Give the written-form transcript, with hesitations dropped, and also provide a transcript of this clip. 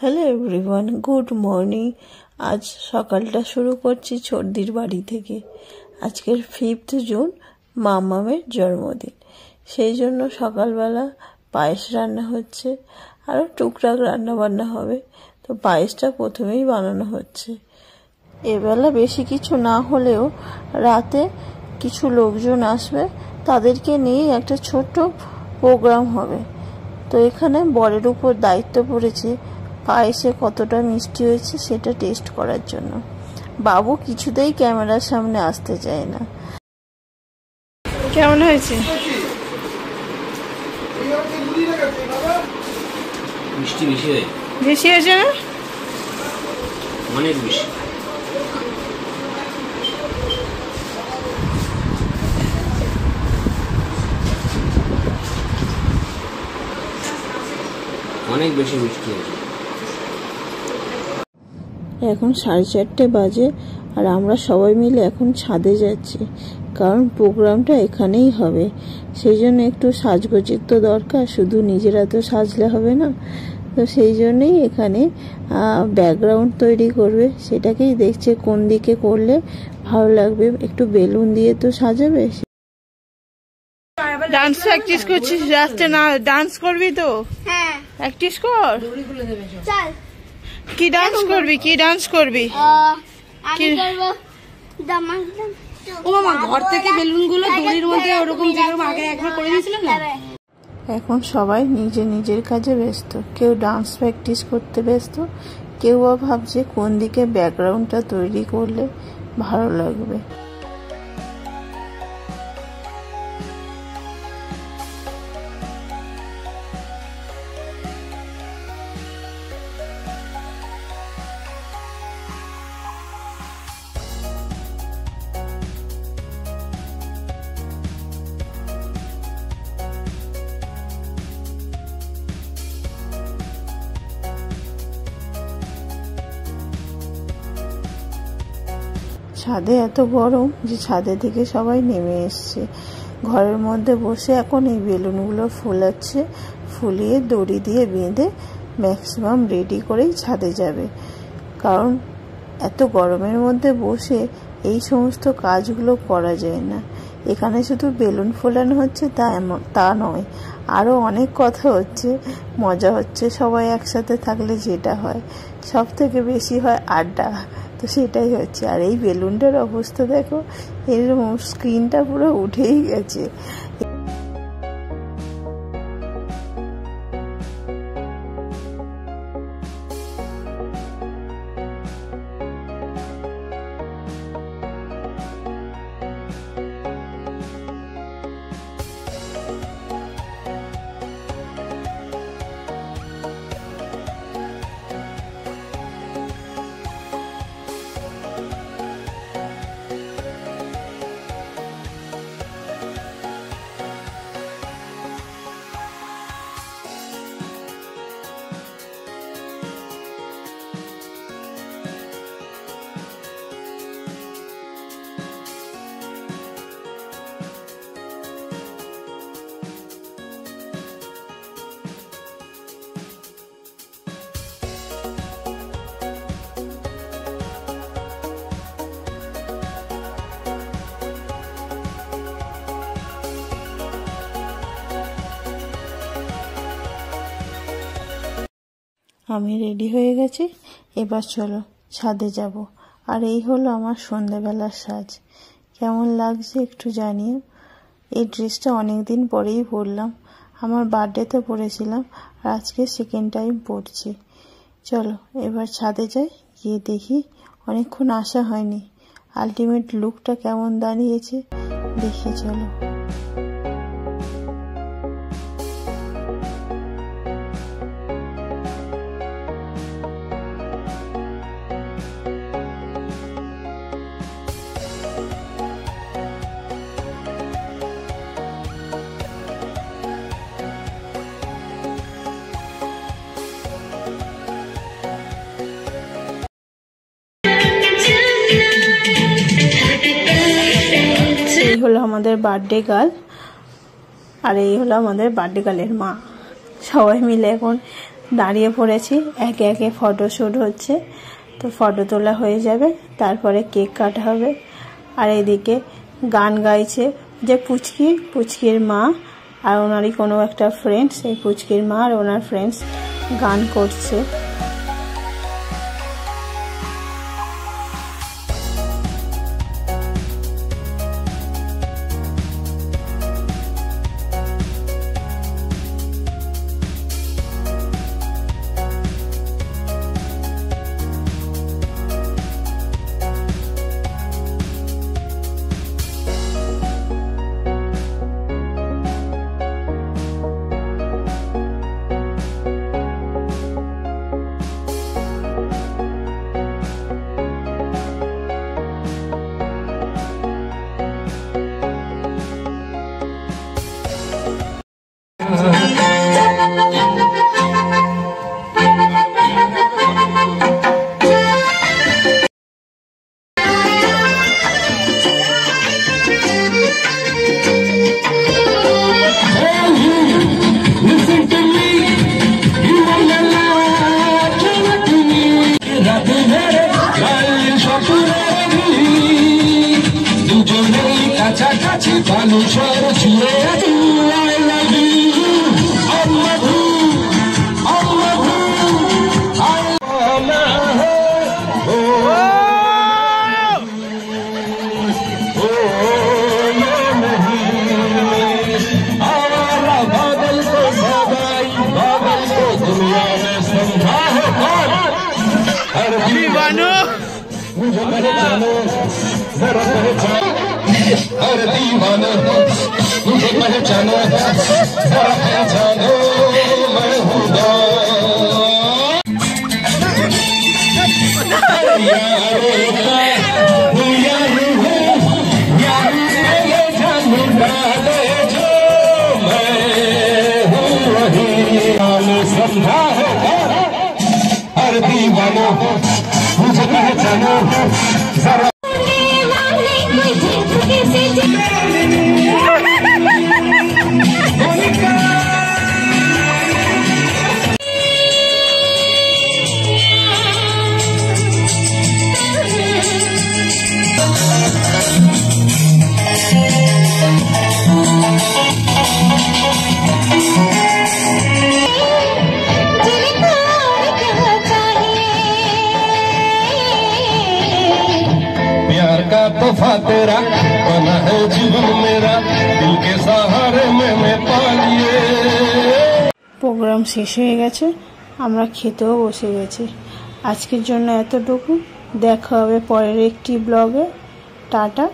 Hello everyone, good morning. আজ সকালটা শুরু করছি ছর্দির বাড়ি থেকে। আজকের 5 জুন মামামের জন্মদিন, সেই জন্য সকালবেলা পায়েস রান্না হচ্ছে, আরও টুকটাক রান্না বান্না হবে। তো পায়েসটা প্রথমেই বানানো হচ্ছে। এবেলা বেশি কিছু না হলেও রাতে কিছু লোকজন আসবে, তাদেরকে নিয়ে একটা ছোট্ট প্রোগ্রাম হবে। তো এখানে বরের উপর দায়িত্ব পড়েছে পায়েসে কতটা মিষ্টি হয়েছে সেটা টেস্ট করার জন্য। বাবু কিছুতেই ক্যামেরার সামনে আসতে চায় না। কেমন হয়েছে? মিষ্টি বেশি হয়েছে। বেশি হয়েছে না? অনেক বেশি। অনেক বেশি মিষ্টি হয়েছে। এখন 4:30 বাজে, আর আমরা সবাই মিলে এখন ছাদে যাচ্ছি, কারণ প্রোগ্রামটা এখানেই হবে। সেই জন্য একটু সাজগোজের তো দরকার, শুধু নিজেরা তো সাজলে হবে না। তো সেই জন্যই এখানে ব্যাকগ্রাউন্ড তৈরি করবে, সেটাকেই দেখছে কোন দিকে করলে ভালো লাগবে। একটু বেলুন দিয়ে তো সাজাবে। ডান্স প্র্যাকটিস করছিস রাস্তে? না ডান্স করবি তো? হ্যাঁ প্র্যাকটিস কর। চল। কি ডান্স করবি? কি ডান্স করবি? আমি করব দামাক ডান্স। ও মামা, ঘর থেকে বেলুনগুলো দড়ির মধ্যে ওরকম যেরকম আগে একবার করে দিয়েছিলেন না। এখন সবাই নিজে নিজের কাজে ব্যস্ত। কেউ ডান্স প্র্যাকটিস করতে ব্যস্ত, কেউ বা ভাবছে কোন দিকে ব্যাকগ্রাউন্ডটা তৈরি করলে ভালো লাগবে। ছাদে এত গরম যে ছাদে থেকে সবাই নেমে এসছে। ঘরের মধ্যে বসে এখন এই বেলুনগুলো ফোলাচ্ছে, ফুলিয়ে দড়ি দিয়ে বেঁধে ম্যাক্সিমাম রেডি করেই ছাদে যাবে। কারণ এত গরমের মধ্যে বসে এই সমস্ত কাজগুলো করা যায় না। এখানে শুধু বেলুন ফোলানো হচ্ছে তা নয়, আরও অনেক কথা হচ্ছে, মজা হচ্ছে। সবাই একসাথে থাকলে যেটা হয়, সব থেকে বেশি হয় আড্ডা। তো সেটাই হচ্ছে। আর এই বেলুনটার অবস্থা দেখো, এর স্ক্রিনটা পুরো উঠেই গেছে। আমি রেডি হয়ে গেছি, এবার চলো ছাদে যাব। আর এই হলো আমার সন্ধ্যেবেলার সাজ। কেমন লাগছে একটু জানিও। এই ড্রেসটা অনেক দিন পরেই পরলাম, আমার বার্থডেতে পরেছিলাম, আর আজকে সেকেন্ড টাইম পরছি। চলো এবার ছাদে যাই, গিয়ে দেখি। অনেকক্ষণ আসা হয়নি, আলটিমেট লুকটা কেমন দাঁড়িয়েছে দেখি। চলো। হলো আমাদের বার্থডে গার্ল, আর এই হলো আমাদের বার্থডে গার্লের মা। সবাই মিলে এখন দাঁড়িয়ে পড়েছি, একে একে ফটোশ্যুট হচ্ছে। তো ফটো তোলা হয়ে যাবে, তারপরে কেক কাটা হবে। আর এদিকে গান গাইছে যে পুচকির মা আর ওনারই কোনো একটা ফ্রেন্ডস, এই পুচকির মা আর ওনার ফ্রেন্ডস গান করছে। अरे दीवाना मुझे पहचानो, जरा पहचानो मैं हूँ समझा है। अरे दीवानो मुझे पहचानो, जरा का तोहफा तेरा बना है जीवन मेरा, दिल के सहारे मैंने पा लिए। প্রোগ্রাম শেষ হয়ে গেছে, আমরা খেতেও বসে গেছি। আজকের জন্য এতটুকু, দেখা হবে পরের একটি ব্লগে। টাটা।